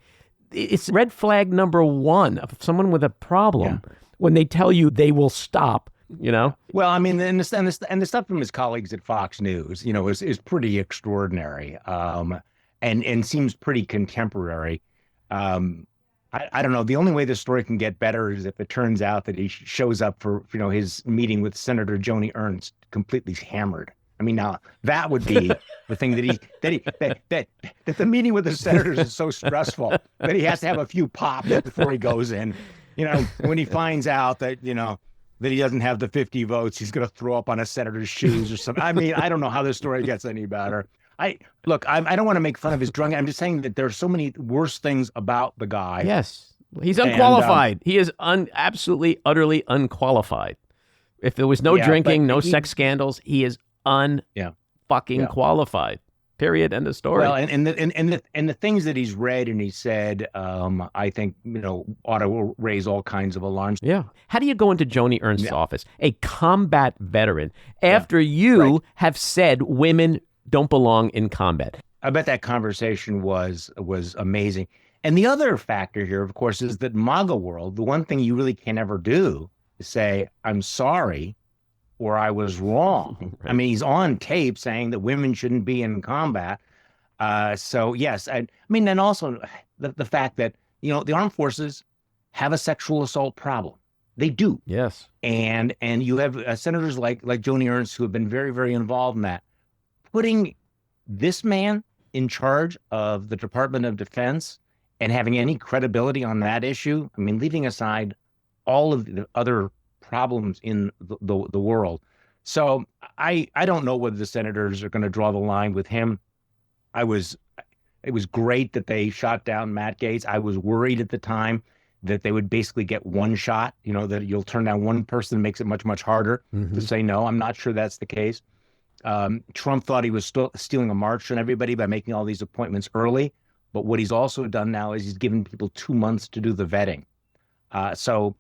Speaker 1: it's red flag number one of someone with a problem when they tell you they will stop.
Speaker 4: Well, I mean, and the stuff from his colleagues at Fox News, is pretty extraordinary, and seems pretty contemporary. I don't know. The only way this story can get better is if it turns out that he shows up for his meeting with Senator Joni Ernst completely hammered. I mean, now that would be the thing that the meeting with the senators is so stressful that he has to have a few pops before he goes in. When he finds out that that he doesn't have the 50 votes, he's going to throw up on a senator's shoes or something. I mean, I don't know how this story gets any better. I don't want to make fun of his drunk. I'm just saying that there are so many worse things about the guy.
Speaker 1: Yes. He's unqualified. He is absolutely, utterly unqualified. If there was no drinking, no sex scandals, he is fucking qualified. Period. End of story.
Speaker 4: Well, and the things that he's read and he said, I think, ought to raise all kinds of alarms.
Speaker 1: Yeah. How do you go into Joni Ernst's office, a combat veteran, after you have said women don't belong in combat?
Speaker 4: I bet that conversation was amazing. And the other factor here, of course, is that MAGA world, the one thing you really can never do is say, I'm sorry, or I was wrong. Right. I mean, he's on tape saying that women shouldn't be in combat. So yes, I mean, and also the fact that, the armed forces have a sexual assault problem. They do.
Speaker 1: Yes.
Speaker 4: And you have senators like Joni Ernst who have been very, very involved in that. Putting this man in charge of the Department of Defense and having any credibility on that issue, I mean, leaving aside all of the other problems in the world. So I don't know whether the senators are going to draw the line with him. It was great that they shot down Matt Gaetz. I was worried at the time that they would basically get one shot, that you'll turn down one person makes it much, much harder to say no. I'm not sure that's the case. Trump thought he was still stealing a march on everybody by making all these appointments early. But what he's also done now is he's given people 2 months to do the vetting. So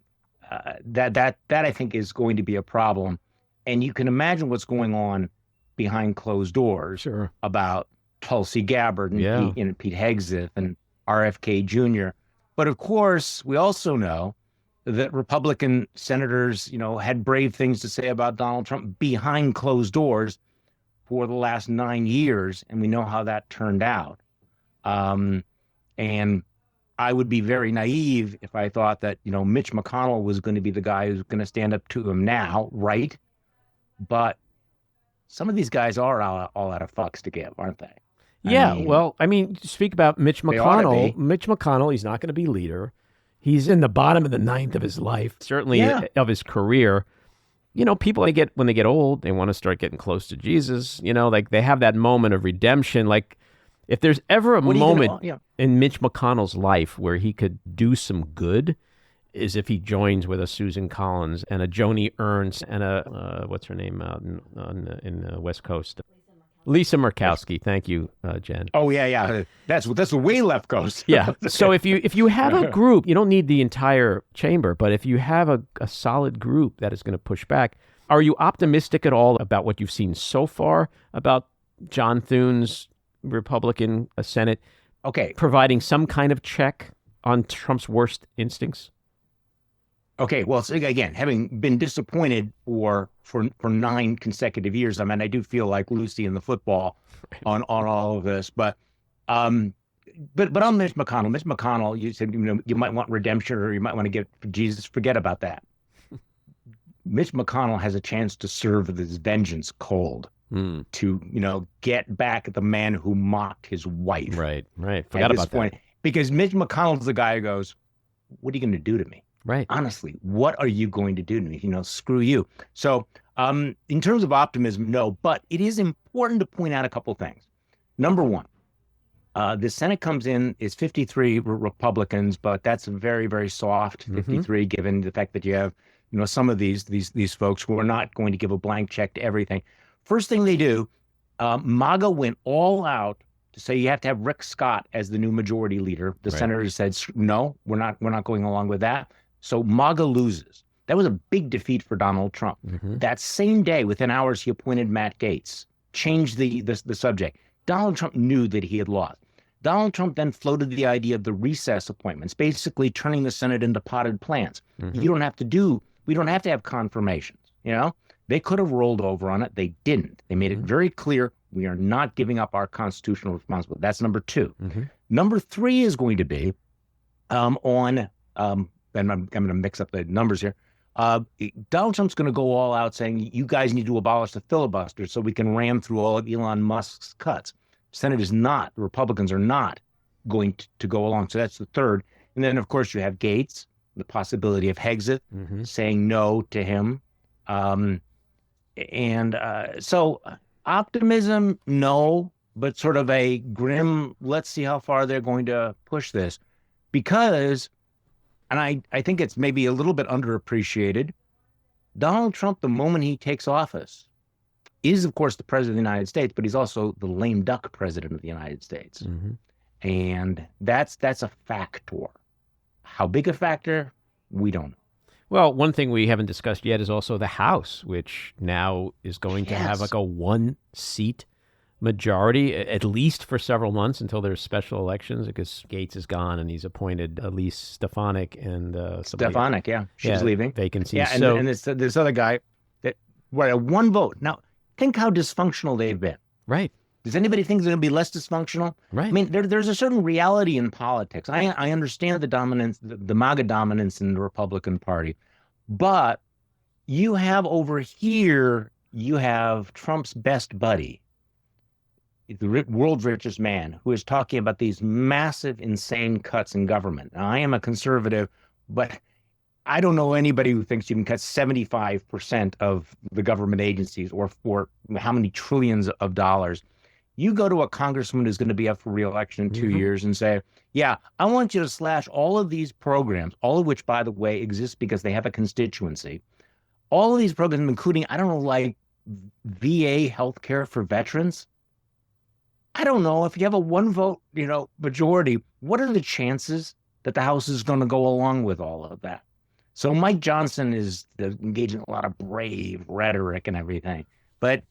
Speaker 4: that I think is going to be a problem. And you can imagine what's going on behind closed doors about Tulsi Gabbard and
Speaker 1: Yeah.
Speaker 4: Pete Hegseth and RFK Jr. But of course, we also know that Republican senators, had brave things to say about Donald Trump behind closed doors for the last 9 years, and we know how that turned out. And I would be very naive if I thought that, Mitch McConnell was going to be the guy who's going to stand up to him now, right? But some of these guys are all out of fucks to give, aren't they?
Speaker 1: Yeah, speak about Mitch
Speaker 4: They ought to
Speaker 1: McConnell.
Speaker 4: be.
Speaker 1: Mitch McConnell, he's not going to be leader. He's in the bottom of the ninth of his life, certainly
Speaker 4: Yeah.
Speaker 1: of his career. People when they get old, they want to start getting close to Jesus. Like they have that moment of redemption. Like if there's ever a
Speaker 4: What are you gonna-
Speaker 1: moment
Speaker 4: yeah.
Speaker 1: in Mitch McConnell's life where he could do some good, is if he joins with a Susan Collins and a Joni Ernst and a what's her name out in the West Coast, Lisa Murkowski. Thank you, Jen.
Speaker 4: Oh yeah. That's the way left coast.
Speaker 1: Yeah. So if you have a group, you don't need the entire chamber, but if you have a solid group that is going to push back, are you optimistic at all about what you've seen so far about John Thune's Republican Senate
Speaker 4: Okay.
Speaker 1: providing some kind of check on Trump's worst instincts?
Speaker 4: Okay, well, so again, having been disappointed for 9 consecutive years, I do feel like Lucy in the football on all of this. But on Mitch McConnell, you said you might want redemption or you might want to get Jesus. Forget about that. Mitch McConnell has a chance to serve this vengeance cold to get back at the man who mocked his wife.
Speaker 1: Right.
Speaker 4: At
Speaker 1: Forgot
Speaker 4: this
Speaker 1: about
Speaker 4: point, because Mitch McConnell's the guy who goes, "What are you going to do to me?
Speaker 1: Right.
Speaker 4: Honestly, what are you going to do to me? Screw you." So in terms of optimism, no, but it is important to point out a couple things. Number one, the Senate comes in, is 53 Republicans, but that's a very, very soft 53, given the fact that you have, some of these folks who are not going to give a blank check to everything. First thing they do, MAGA went all out to say you have to have Rick Scott as the new majority leader. The senators said, no, we're not going along with that. So MAGA loses. That was a big defeat for Donald Trump. That same day, within hours, he appointed Matt Gaetz, changed the subject. Donald Trump knew that he had lost. Donald Trump then floated the idea of the recess appointments, basically turning the Senate into potted plants. We don't have to have confirmations. They could have rolled over on it. They didn't. They made it very clear we are not giving up our constitutional responsibility. That's number 2. Number 3 is going to be and I'm going to mix up the numbers here. Donald Trump's going to go all out saying, you guys need to abolish the filibuster so we can ram through all of Elon Musk's cuts. The Republicans are not going to go along. So that's the third. And then, of course, you have Gaetz, the possibility of Hegseth saying no to him. So optimism, no, but sort of a grim, let's see how far they're going to push this. Because, and I think it's maybe a little bit underappreciated, Donald Trump, the moment he takes office, is, of course, the president of the United States, but he's also the lame duck president of the United States. And that's a factor. How big a factor? We don't know.
Speaker 1: Well, one thing we haven't discussed yet is also the House, which now is going to have like a 1-seat majority, at least for several months until there's special elections, because Gaetz is gone and he's appointed Elise Stefanik and
Speaker 4: Stefanik, she's leaving.
Speaker 1: Vacancy.
Speaker 4: Yeah, and this other guy that a 1 vote. Now, think how dysfunctional they've been.
Speaker 1: Right.
Speaker 4: Does anybody think they're going to be less dysfunctional?
Speaker 1: Right.
Speaker 4: I mean, there's a certain reality in politics. I understand the dominance, the MAGA dominance in the Republican Party, but you have over here, you have Trump's best buddy, the world's richest man, who is talking about these massive, insane cuts in government. Now, I am a conservative, but I don't know anybody who thinks you can cut 75% of the government agencies or for how many trillions of dollars. You go to a congressman who's going to be up for re-election in 2 years and say, yeah, I want you to slash all of these programs, all of which, by the way, exist because they have a constituency. All of these programs, including, I don't know, like VA healthcare for veterans. I don't know, if you have a 1 vote, majority, what are the chances that the House is going to go along with all of that? So Mike Johnson is engaged in a lot of brave rhetoric and everything, but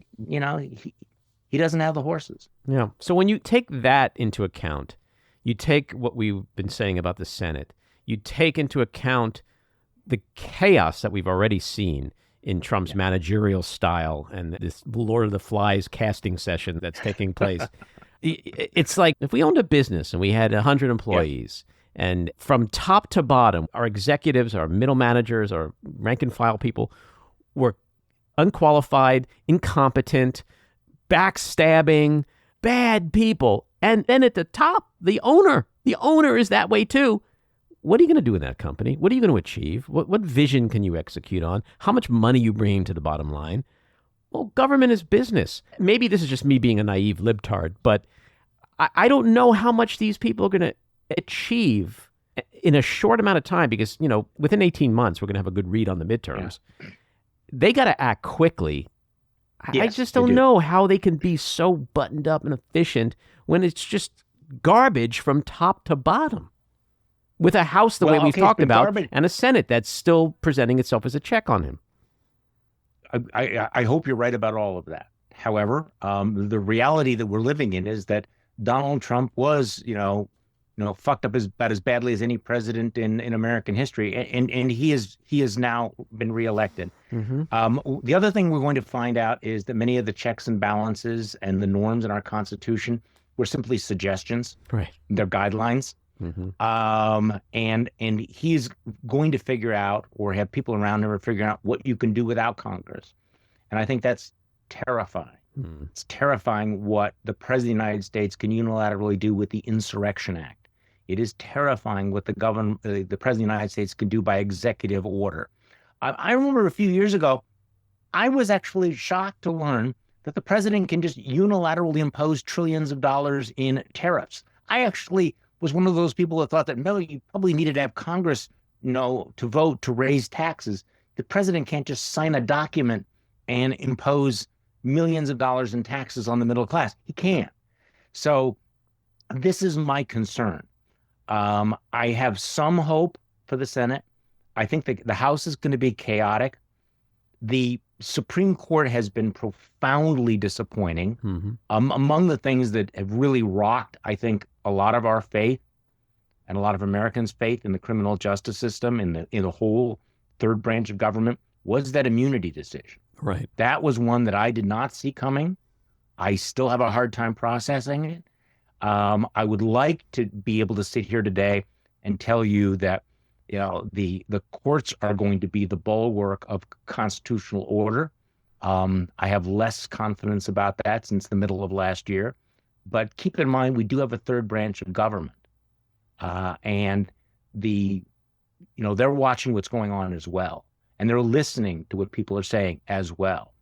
Speaker 4: he doesn't have the horses.
Speaker 1: Yeah. So when you take that into account, you take what we've been saying about the Senate, you take into account the chaos that we've already seen in Trump's managerial style and this Lord of the Flies casting session that's taking place. It's like if we owned a business and we had 100 employees, and from top to bottom, our executives, our middle managers, our rank and file people were unqualified, incompetent, backstabbing, bad people. And then at the top, the owner is that way too. What are you going to do in that company? What are you going to achieve? What vision can you execute on? How much money you bring to the bottom line? Well, government is business. Maybe this is just me being a naive libtard, but I don't know how much these people are going to achieve in a short amount of time because, within 18 months, we're going to have a good read on the midterms. Yeah. They got to act quickly. Yes, I just don't know how they can be so buttoned up and efficient when it's just garbage from top to bottom. With a House the way we've talked about, garbage, and a Senate that's still presenting itself as a check on him.
Speaker 4: I hope you're right about all of that. However, the reality that we're living in is that Donald Trump was, fucked up about as badly as any president in American history, and he has now been reelected. Mm-hmm. The other thing we're going to find out is that many of the checks and balances and the norms in our Constitution were simply suggestions.
Speaker 1: Right.
Speaker 4: They're guidelines. Mm-hmm. And he's going to figure out, or have people around him figure out what you can do without Congress. And I think that's terrifying. Mm. It's terrifying what the President of the United States can unilaterally do with the Insurrection Act. It is terrifying what the President of the United States can do by executive order. I remember a few years ago, I was actually shocked to learn that the president can just unilaterally impose trillions of dollars in tariffs. I actually was one of those people that thought that, no, you probably needed to have Congress, to vote to raise taxes. The president can't just sign a document and impose millions of dollars in taxes on the middle class. He can't. So this is my concern. I have some hope for the Senate. I think the House is going to be chaotic. The Supreme Court has been profoundly disappointing. Mm-hmm. Among the things that have really rocked, I think, a lot of our faith and a lot of Americans' faith in the criminal justice system, in the whole third branch of government, was that immunity decision.
Speaker 1: Right.
Speaker 4: That was one that I did not see coming. I still have a hard time processing it. I would like to be able to sit here today and tell you that the courts are going to be the bulwark of constitutional order. I have less confidence about that since the middle of last year. But keep in mind, we do have a third branch of government. And they're watching what's going on as well. And they're listening to what people are saying as well.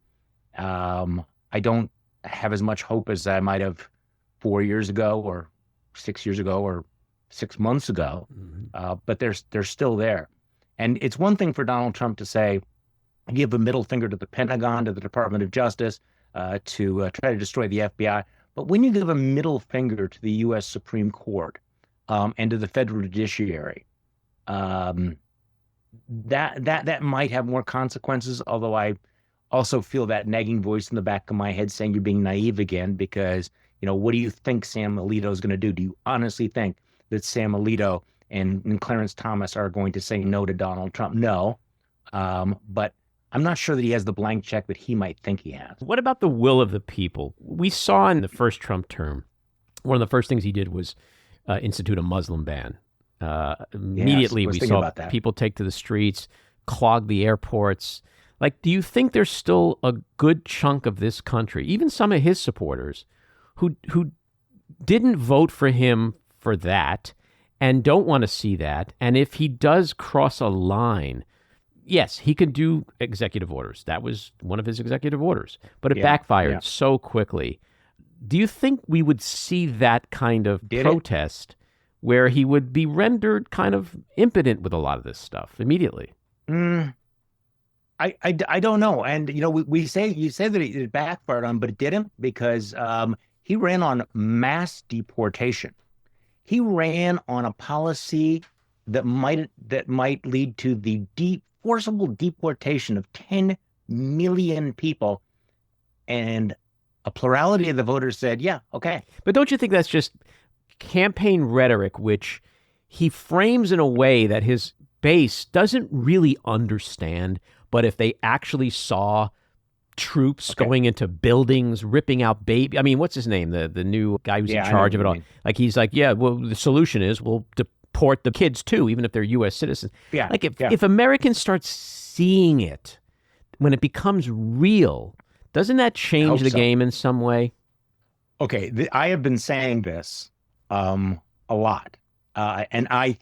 Speaker 4: I don't have as much hope as I might have 4 years ago or 6 years ago or 6 months ago, but they're still there. And it's one thing for Donald Trump to say, give a middle finger to the Pentagon, to the Department of Justice, to try to destroy the FBI. But when you give a middle finger to the U.S. Supreme Court and to the federal judiciary, that might have more consequences, although I also feel that nagging voice in the back of my head saying you're being naive again because, what do you think Sam Alito is going to do? Do you honestly think that Sam Alito and Clarence Thomas are going to say no to Donald Trump? No, but I'm not sure that he has the blank check that he might think he has.
Speaker 1: What about the will of the people? We saw in the first Trump term, one of the first things he did was institute a Muslim ban. Immediately,
Speaker 4: yes,
Speaker 1: we saw people take to the streets, clog the airports. Like, do you think there's still a good chunk of this country, even some of his supporters, who didn't vote for him for that and don't want to see that? And if he does cross a line, yes, he can do executive orders. That was one of his executive orders, but it backfired so quickly. Do you think we would see that kind of protest where he would be rendered kind of impotent with a lot of this stuff immediately?
Speaker 4: I don't know. And, you say that it backfired on, but it didn't because he ran on mass deportation. He ran on a policy that might lead to the forcible deportation of 10 million people. And a plurality of the voters said, yeah, okay.
Speaker 1: But don't you think that's just campaign rhetoric, which he frames in a way that his base doesn't really understand, but if they actually saw troops going into buildings, ripping out baby. I mean, what's his name? The new guy who's in charge of it all. Like, he's like, yeah, well, the solution is we'll deport the kids too, even if they're U.S. citizens.
Speaker 4: Yeah.
Speaker 1: Like, if Americans start seeing it, when it becomes real, doesn't that change the game in some way?
Speaker 4: Okay, I have been saying this a lot, and I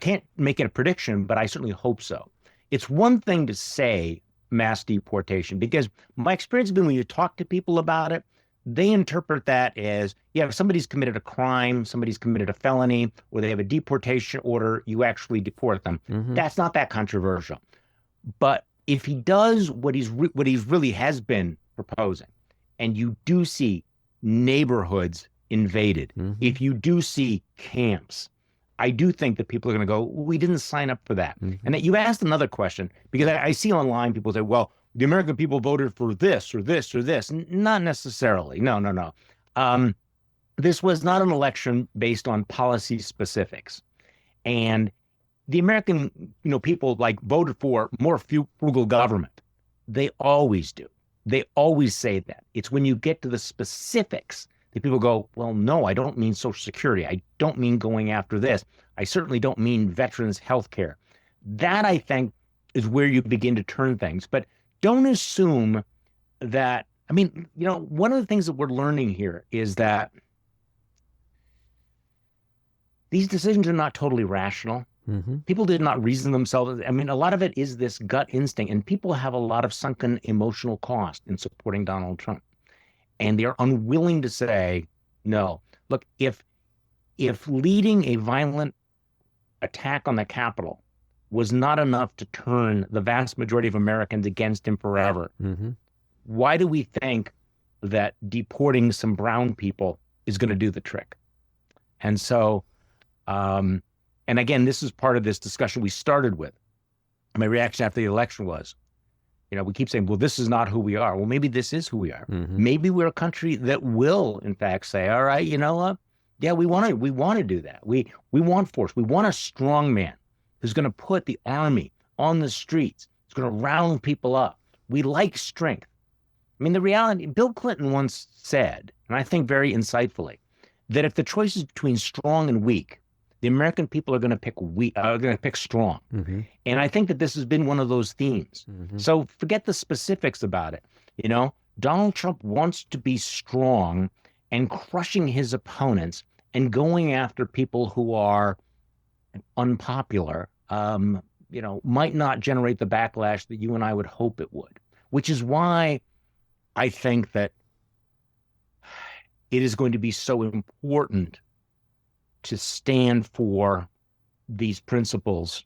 Speaker 4: can't make it a prediction, but I certainly hope so. It's one thing to say mass deportation, because my experience has been when you talk to people about it, they interpret that as, yeah, if somebody's committed a crime, somebody's committed a felony, or they have a deportation order, you actually deport them.
Speaker 1: Mm-hmm.
Speaker 4: That's not that controversial. But if he does what he's really has been proposing, and you do see neighborhoods invaded,
Speaker 1: mm-hmm.
Speaker 4: if you do see camps, I do think that people are going to go, we didn't sign up for that.
Speaker 1: Mm-hmm.
Speaker 4: And that you asked another question, because I see online people say, well, the American people voted for this or this or this. Not necessarily. No. This was not an election based on policy specifics. And the American people voted for more frugal government. They always do. They always say that. It's when you get to the specifics that people go, well, no, I don't mean Social Security. I don't mean going after this. I certainly don't mean veterans' health care. That, I think, is where you begin to turn things. But don't assume that, one of the things that we're learning here is that these decisions are not totally rational.
Speaker 1: Mm-hmm.
Speaker 4: People did not reason themselves. A lot of it is this gut instinct, and people have a lot of sunken emotional cost in supporting Donald Trump. And they're unwilling to say, no. Look, if leading a violent attack on the Capitol was not enough to turn the vast majority of Americans against him forever,
Speaker 1: mm-hmm.
Speaker 4: why do we think that deporting some brown people is going to do the trick? And so, and again, this is part of this discussion we started with. My reaction after the election was, we keep saying, well, this is not who we are. Well, maybe this is who we are.
Speaker 1: Mm-hmm.
Speaker 4: Maybe we're a country that will, in fact, say, all right, yeah, we want to do that. We want force. We want a strong man who's going to put the army on the streets. It's going to round people up. We like strength. The reality, Bill Clinton once said, and I think very insightfully, that if the choice is between strong and weak, the American people are going to pick strong.
Speaker 1: Mm-hmm.
Speaker 4: And I think that this has been one of those themes.
Speaker 1: Mm-hmm.
Speaker 4: So forget the specifics about it. Donald Trump wants to be strong and crushing his opponents and going after people who are unpopular, might not generate the backlash that you and I would hope it would, which is why I think that it is going to be so important to stand for these principles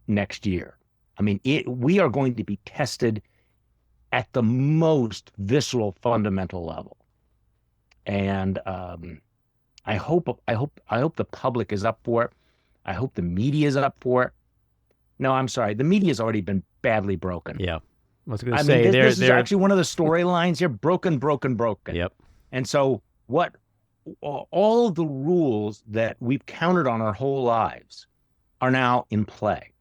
Speaker 4: next year. We are going to be tested at the most visceral, fundamental level. And I hope the public is up for it. I hope the media is up for it. No, I'm sorry. The media has already been badly broken.
Speaker 1: Yeah. I was going to say,
Speaker 4: this is actually one of the storylines here. Broken.
Speaker 1: Yep.
Speaker 4: And so all of the rules that we've counted on our whole lives are now in play.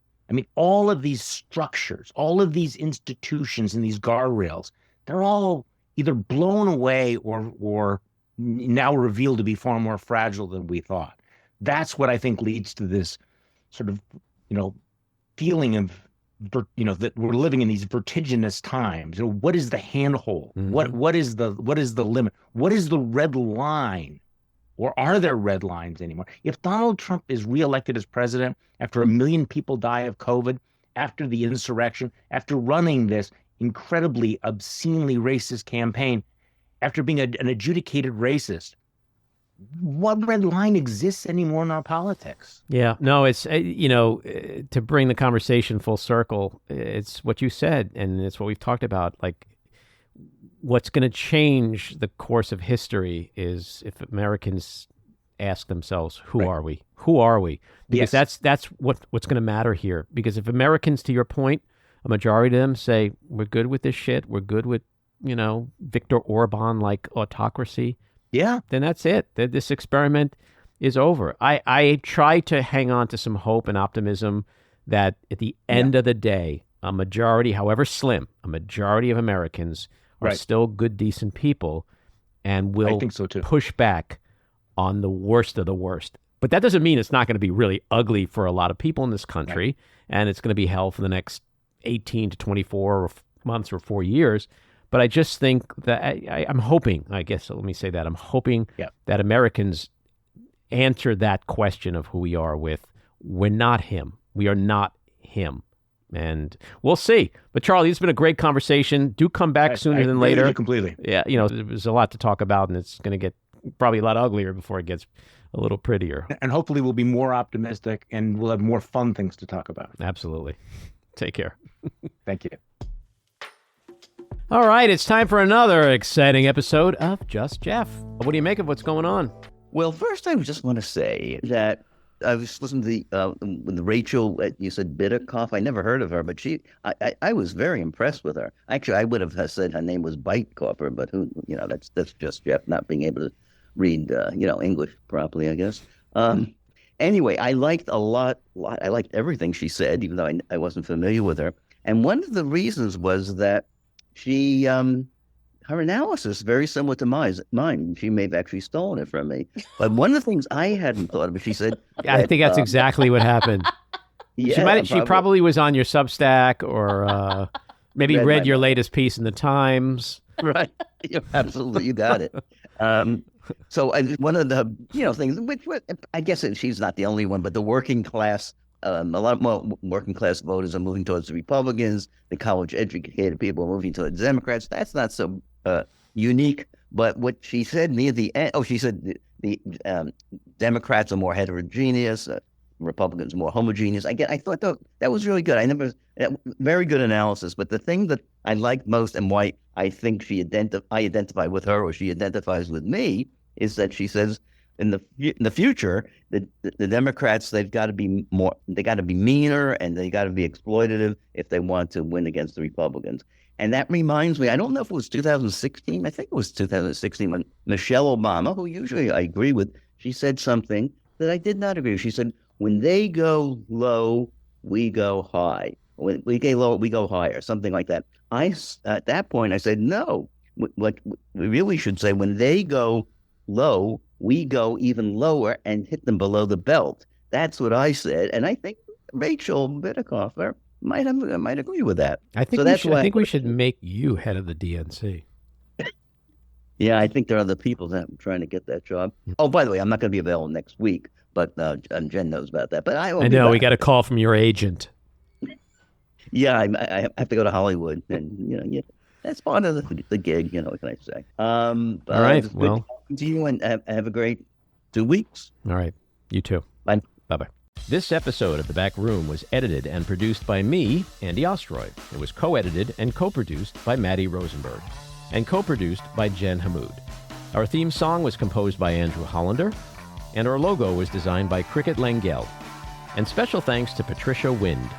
Speaker 4: All of these structures, all of these institutions and these guardrails, they're all either blown away or now revealed to be far more fragile than we thought. That's what I think leads to this sort of, feeling of, that we're living in these vertiginous times. What is the handhold?
Speaker 1: Mm-hmm.
Speaker 4: What is the limit? What is the red line? Or are there red lines anymore? If Donald Trump is reelected as president after 1 million people die of COVID, after the insurrection, after running this incredibly obscenely racist campaign, after being an adjudicated racist, what red line exists anymore in our politics?
Speaker 1: Yeah, no, it's, to bring the conversation full circle, it's what you said, and it's what we've talked about. Like, what's going to change the course of history is if Americans ask themselves, who
Speaker 4: Right.
Speaker 1: are we? Who are we? Because
Speaker 4: Yes.
Speaker 1: that's what's going to matter here. Because if Americans, to your point, a majority of them say, we're good with this shit, we're good with Viktor Orban-like autocracy,
Speaker 4: Yeah.
Speaker 1: then that's it. This experiment is over. I try to hang on to some hope and optimism that at the end of the day, a majority, however slim, a majority of Americans are still good, decent people and will
Speaker 4: I think so too.
Speaker 1: push back on the worst of the worst. But that doesn't mean it's not going to be really ugly for a lot of people in this country, and it's going to be hell for the next 18 to 24 months or 4 years. But I just think that I'm hoping, I guess, let me say that, I'm hoping that Americans answer that question of who we are with, we're not him. We are not him. And we'll see. But Charlie, it's been a great conversation. Do come back sooner than later.
Speaker 4: Completely.
Speaker 1: Yeah, there's a lot to talk about, and it's going to get probably a lot uglier before it gets a little prettier.
Speaker 4: And hopefully we'll be more optimistic and we'll have more fun things to talk about.
Speaker 1: Absolutely. Take care.
Speaker 4: Thank you.
Speaker 1: All right, it's time for another exciting episode of Just Jeff. What do you make of what's going on?
Speaker 5: Well, first I just want to say that I was listening to the Rachel, you said Bitterkoff. I never heard of her, but I was very impressed with her. Actually, I would have said her name was Beitkoffer, but that's just Jeff not being able to read, English properly, I guess. Anyway, I liked a lot. I liked everything she said, even though I wasn't familiar with her. And one of the reasons was that she, her analysis is very similar to mine. She may have actually stolen it from me. But one of the things I hadn't thought of, she said,
Speaker 1: I think that's exactly what happened.
Speaker 5: Yeah,
Speaker 1: she probably was on your Substack or maybe read your latest piece in the Times.
Speaker 5: Right. Absolutely. You got it. So one of the things, which I guess she's not the only one, but the working class, a lot more working class voters are moving towards the Republicans. The college educated people are moving towards Democrats. That's not so unique. But what she said near the end, she said the Democrats are more heterogeneous, Republicans more homogeneous. I thought that was really good. Very good analysis. But the thing that I liked most and why I think I identify with her or she identifies with me is that she says in the future the Democrats, they've got to be meaner and they got to be exploitative if they want to win against the Republicans. And that reminds me, I don't know if it was 2016. I think it was 2016 when Michelle Obama, who usually I agree with, she said something that I did not agree with. She said, when they go low, we go high. When we go low, we go higher, something like that. At that point, I said, no, what we really should say, when they go low, we go even lower and hit them below the belt. That's what I said. And I think Rachel Bitterkoff might agree with that.
Speaker 1: I think we should make you head of the DNC.
Speaker 5: Yeah, I think there are other people that are trying to get that job. Oh, by the way, I'm not going to be available next week, but Jen knows about that. But I know
Speaker 1: we got a call from your agent.
Speaker 5: Yeah, I have to go to Hollywood, and that's part of the gig. What can I say?
Speaker 1: All right, well,
Speaker 5: talking to you, and have a great 2 weeks.
Speaker 1: All right, you too.
Speaker 5: Bye.
Speaker 1: Bye. This episode of The Back Room was edited and produced by me, Andy Ostroy. It was co-edited and co-produced by Matty Rosenberg, and co-produced by Jen Hammoud. Our theme song was composed by Andrew Hollander, and our logo was designed by Cricket Langell. And special thanks to Patricia Wind.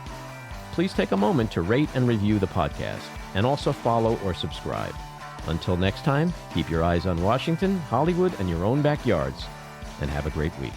Speaker 1: Please take a moment to rate and review the podcast, and also follow or subscribe. Until next time, keep your eyes on Washington, Hollywood, and your own backyards, and have a great week.